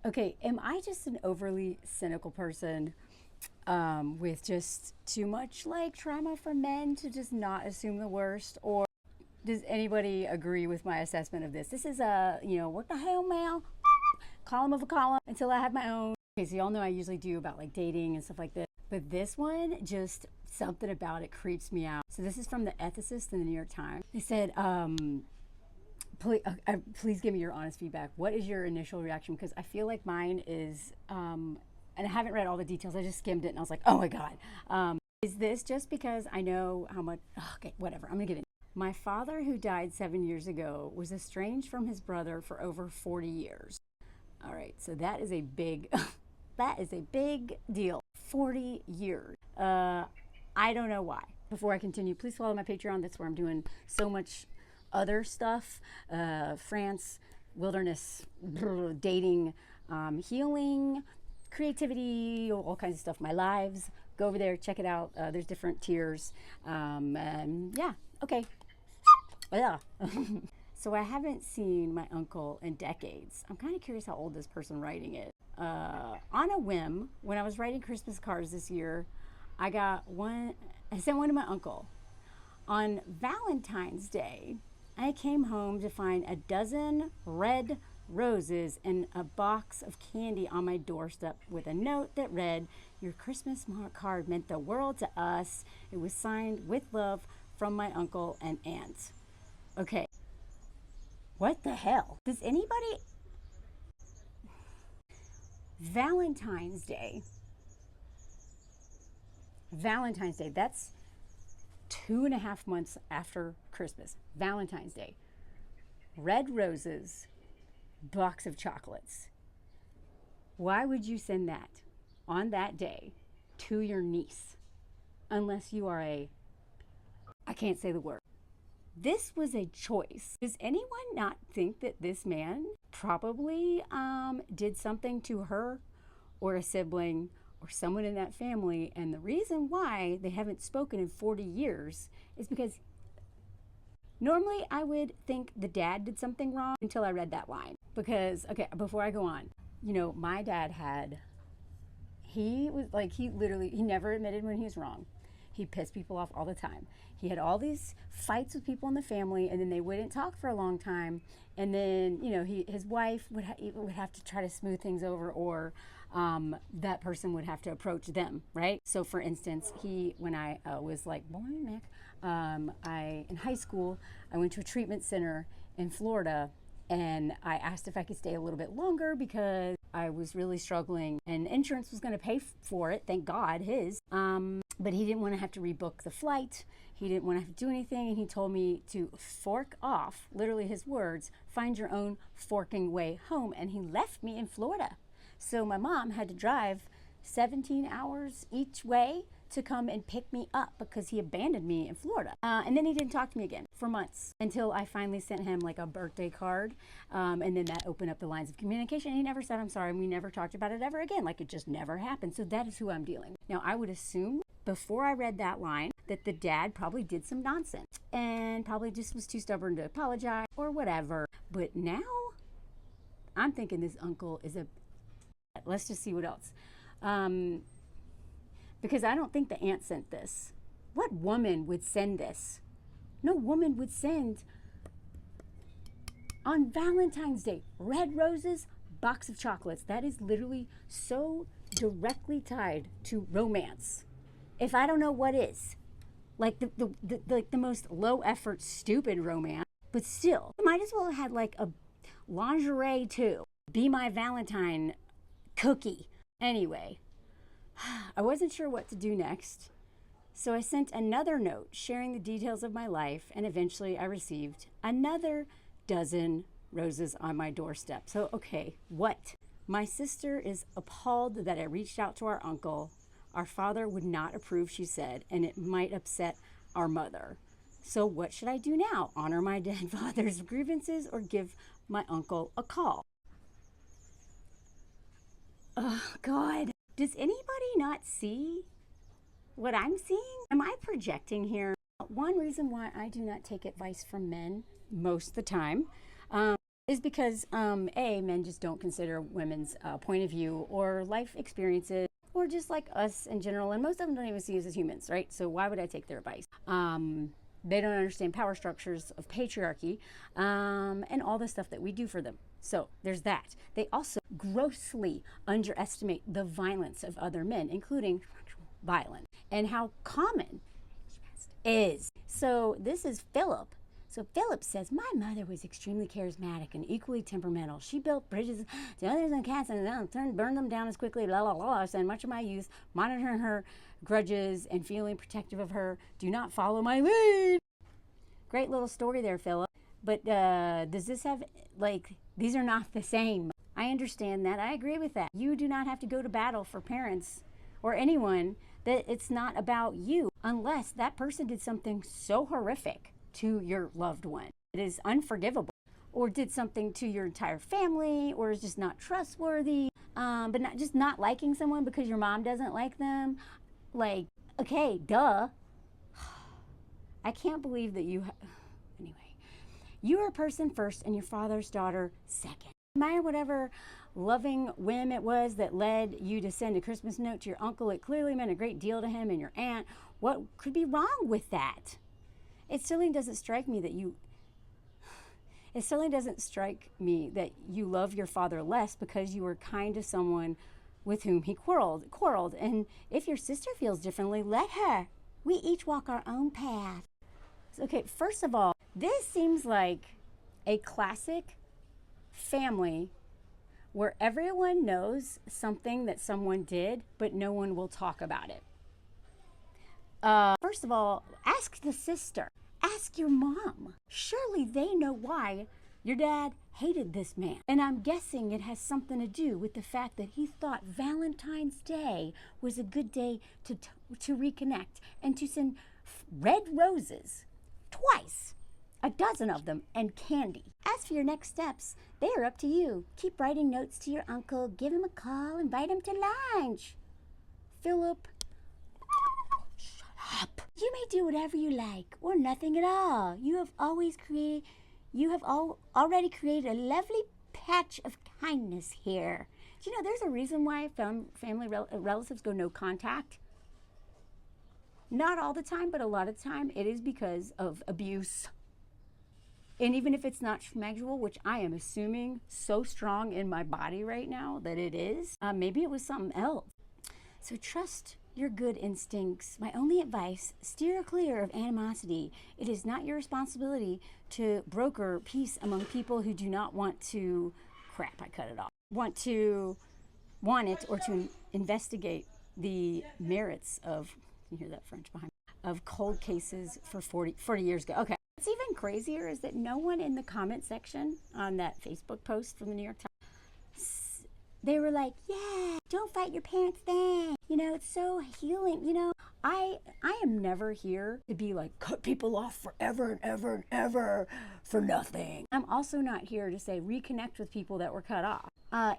Okay, am I just an overly cynical person with just too much like trauma from men to just not assume the worst? Or does anybody agree with my assessment of this? This is a, what the hell, Mal? Column of a column until I have my own. Okay, so y'all know I usually do about like dating and stuff like this. But this one, just something about it creeps me out. So this is from the ethicist in the New York Times. They said, please give me your honest feedback. What is your initial reaction? Because I feel like mine is, and I haven't read all the details. I just skimmed it and I was like, oh my God. Is this just because I know how much, okay, whatever, I'm gonna get it. My father, who died 7 years ago, was estranged from his brother for over 40 years. All right, so that is a big, that is a big deal. 40 years. I don't know why. Before I continue, please follow my Patreon. That's where I'm doing so much other stuff. France, wilderness, dating, healing, creativity, all kinds of stuff. My lives. Go over there, check it out. There's different tiers. Yeah, okay. Yeah. So I haven't seen my uncle in decades. I'm kind of curious how old this person writing is. On a whim, when I was writing Christmas cards this year, I sent one to my uncle. On Valentine's Day, I came home to find a dozen red roses and a box of candy on my doorstep with a note that read, "Your Christmas card meant the world to us. It was signed with love from my uncle and aunt." Okay. What the hell? Does anybody... Valentine's Day. Valentine's Day. That's 2.5 months after Christmas. Valentine's Day. Red roses, box of chocolates. Why would you send that on that day to your niece? Unless you are I can't say the word. This was a choice. Does anyone not think that this man probably did something to her or a sibling or someone in that family? And the reason why they haven't spoken in 40 years is because normally I would think the dad did something wrong until I read that line. Because, okay, before I go on, my dad he never admitted when he was wrong. He pissed people off all the time. He had all these fights with people in the family, and then they wouldn't talk for a long time. And then, his wife would have to try to smooth things over, or that person would have to approach them, right? So, for instance, when I was like, in high school, I went to a treatment center in Florida, and I asked if I could stay a little bit longer because I was really struggling, and insurance was going to pay for it. Thank God, his. But he didn't want to have to rebook the flight. He didn't want to have to do anything. And he told me to fork off, literally his words, find your own forking way home. And he left me in Florida. So my mom had to drive 17 hours each way to come and pick me up because he abandoned me in Florida. And then he didn't talk to me again for months until I finally sent him like a birthday card. And then that opened up the lines of communication. He never said, I'm sorry. And we never talked about it ever again. Like it just never happened. So that is who I'm dealing with. Now, I would assume before I read that line that the dad probably did some nonsense and probably just was too stubborn to apologize or whatever. But now I'm thinking this uncle is let's just see what else. Because I don't think the aunt sent this. What woman would send this? No woman would send on Valentine's Day red roses, box of chocolates. That is literally so directly tied to romance. If I don't know what is, like the most low effort, stupid romance, but still, I might as well have had like a lingerie too. Be my Valentine cookie. Anyway, I wasn't sure what to do next, so I sent another note sharing the details of my life, and eventually I received another dozen roses on my doorstep. So, okay, what? My sister is appalled that I reached out to our uncle. Our father would not approve, she said, and it might upset our mother. So what should I do now? Honor my dead father's grievances or give my uncle a call? Oh, God. Does anybody not see what I'm seeing? Am I projecting here? One reason why I do not take advice from men most of the time is because men just don't consider women's point of view or life experiences, or just like us in general, and most of them don't even see us as humans, right? So why would I take their advice? They don't understand power structures of patriarchy, and all the stuff that we do for them. So there's that. They also grossly underestimate the violence of other men, including violence, and how common it is. So this is Philip. So Philip says, my mother was extremely charismatic and equally temperamental. She built bridges to others and cats and burned them down as quickly, blah, blah, blah. I spent much of my youth monitoring her grudges and feeling protective of her. Do not follow my lead. Great little story there, Philip. But does this have, these are not the same. I understand that. I agree with that. You do not have to go to battle for parents or anyone that it's not about you, unless that person did something so horrific to your loved one. It is unforgivable, or did something to your entire family, or is just not trustworthy, but not just not liking someone because your mom doesn't like them. Okay, duh. I can't believe that anyway, you are a person first and your father's daughter second. Admire whatever loving whim it was that led you to send a Christmas note to your uncle. It clearly meant a great deal to him and your aunt. What could be wrong with that? It certainly doesn't strike me that you love your father less because you were kind to someone with whom he quarreled. And if your sister feels differently, let her. We each walk our own path. Okay, first of all, this seems like a classic family where everyone knows something that someone did, but no one will talk about it. First of all, ask the sister. Ask your mom. Surely they know why your dad hated this man. And I'm guessing it has something to do with the fact that he thought Valentine's Day was a good day to reconnect and to send red roses, twice, a dozen of them, and candy. As for your next steps, they are up to you. Keep writing notes to your uncle, give him a call, invite him to lunch. Philip, shut up. You may do whatever you like, or nothing at all. You have already created a lovely patch of kindness here. Do you know there's a reason why family relatives go no contact? Not all the time, but a lot of the time it is because of abuse. And even if it's not schmegdual, which I am assuming so strong in my body right now that it is, maybe it was something else. So trust your good instincts. My only advice, steer clear of animosity. It is not your responsibility to broker peace among people who do not want to, I cut it off, want it or to investigate the merits of, you hear that French behind me, of cold cases for 40 years ago. Okay. What's even crazier is that no one in the comment section on that Facebook post from the New York Times, they were like, yeah, don't fight your parents then. You know, it's so healing. You know, I am never here to be like, cut people off forever and ever and ever for nothing. I'm also not here to say reconnect with people that were cut off.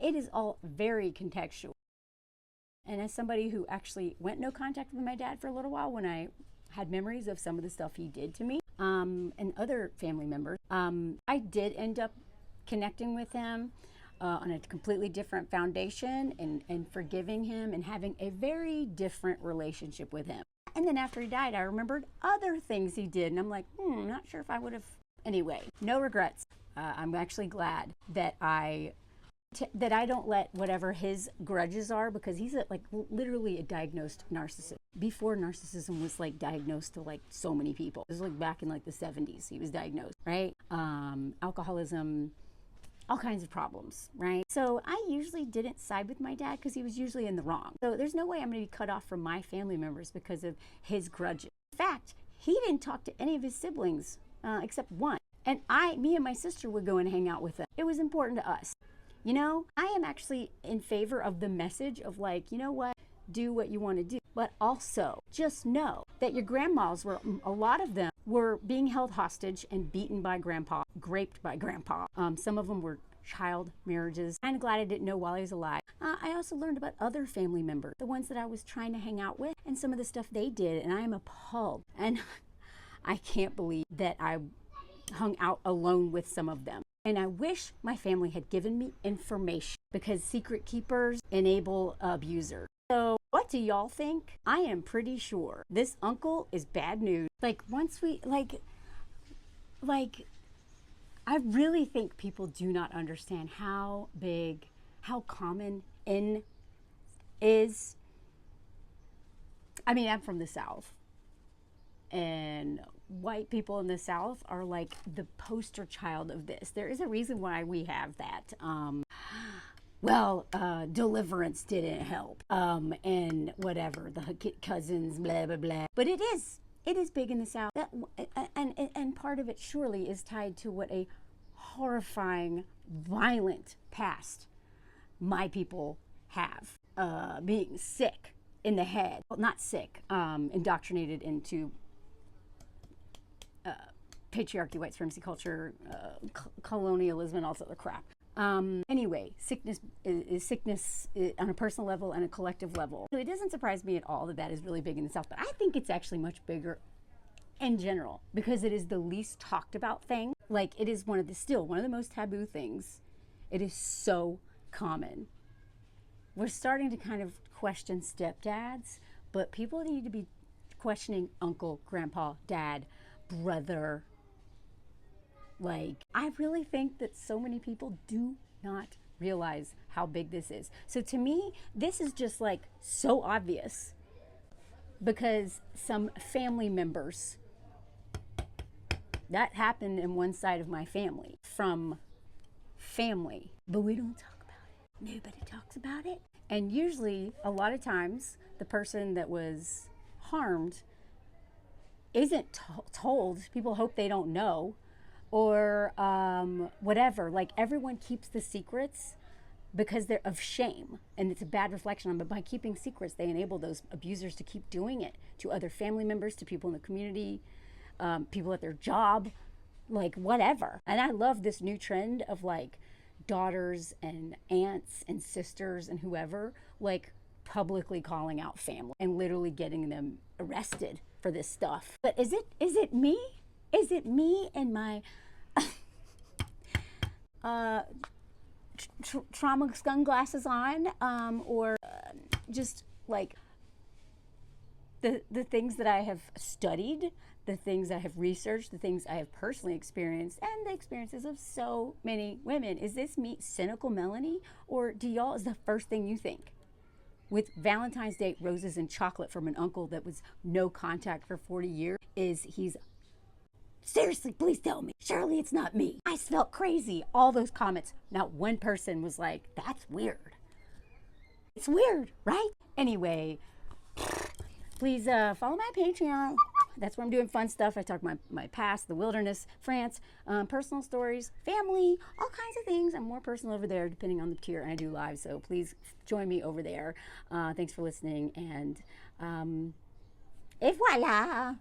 It is all very contextual. And as somebody who actually went no contact with my dad for a little while when I had memories of some of the stuff he did to me, and other family members, I did end up connecting with him on a completely different foundation and forgiving him and having a very different relationship with him. And then after he died, I remembered other things he did, and I'm like, not sure if I would have. Anyway, no regrets. I'm actually glad that I don't let whatever his grudges are, because he's literally a diagnosed narcissist. Before narcissism was diagnosed to so many people. It was back in the 70s he was diagnosed, right? Alcoholism, all kinds of problems, right? So I usually didn't side with my dad because he was usually in the wrong. So there's no way I'm going to be cut off from my family members because of his grudges. In fact, he didn't talk to any of his siblings except one. And me and my sister would go and hang out with them. It was important to us. You know, I am actually in favor of the message of you know what, do what you want to do. But also, just know that your grandmas a lot of them were being held hostage and beaten by grandpa, raped by grandpa. Some of them were child marriages. I'm glad I didn't know while he was alive. I also learned about other family members, the ones that I was trying to hang out with, and some of the stuff they did, and I am appalled. And I can't believe that I hung out alone with some of them. And I wish my family had given me information because secret keepers enable abusers. So what do y'all think? I am pretty sure this uncle is bad news. Like once we, I really think people do not understand how big, how common in is. I mean, I'm from the South, and white people in the South are like the poster child of this. There is a reason why we have that. Deliverance didn't help, and whatever, the cousins, blah, blah, blah. But it is big in the South. And part of it surely is tied to what a horrifying, violent past my people have. Being sick in the head, well, not sick, indoctrinated into patriarchy, white supremacy culture, colonialism, and all sorts of crap. Anyway, sickness is sickness on a personal level and a collective level. So it doesn't surprise me at all that that is really big in the South, but I think it's actually much bigger in general because it is the least talked about thing. Like it is still one of the most taboo things. It is so common. We're starting to kind of question stepdads, but people need to be questioning uncle, grandpa, dad, brother. Like, I really think that so many people do not realize how big this is. So to me, this is just like so obvious because some family members, that happened in one side of my family, from family, but we don't talk about it. Nobody talks about it. And usually, a lot of times, the person that was harmed isn't told. People hope they don't know, or whatever. Like everyone keeps the secrets because they're of shame, and it's a bad reflection on them. But by keeping secrets, they enable those abusers to keep doing it to other family members, to people in the community, people at their job, like whatever. And I love this new trend of like daughters and aunts and sisters and whoever like publicly calling out family and literally getting them arrested for this stuff. But is it me? Is it me and my trauma sunglasses on, or just like the things that I have studied, the things I have researched, the things I have personally experienced, and the experiences of so many women? Is this me, cynical Melanie, or do y'all is the first thing you think? With Valentine's Day roses and chocolate from an uncle that was no contact for 40 years, he's seriously, please tell me. Surely it's not me. I felt crazy. All those comments. Not one person was like, that's weird. It's weird, right? Anyway, please follow my Patreon. That's where I'm doing fun stuff. I talk my past, the wilderness, France, personal stories, family, all kinds of things. I'm more personal over there depending on the tier, and I do live, so please join me over there. Thanks for listening, and et voila!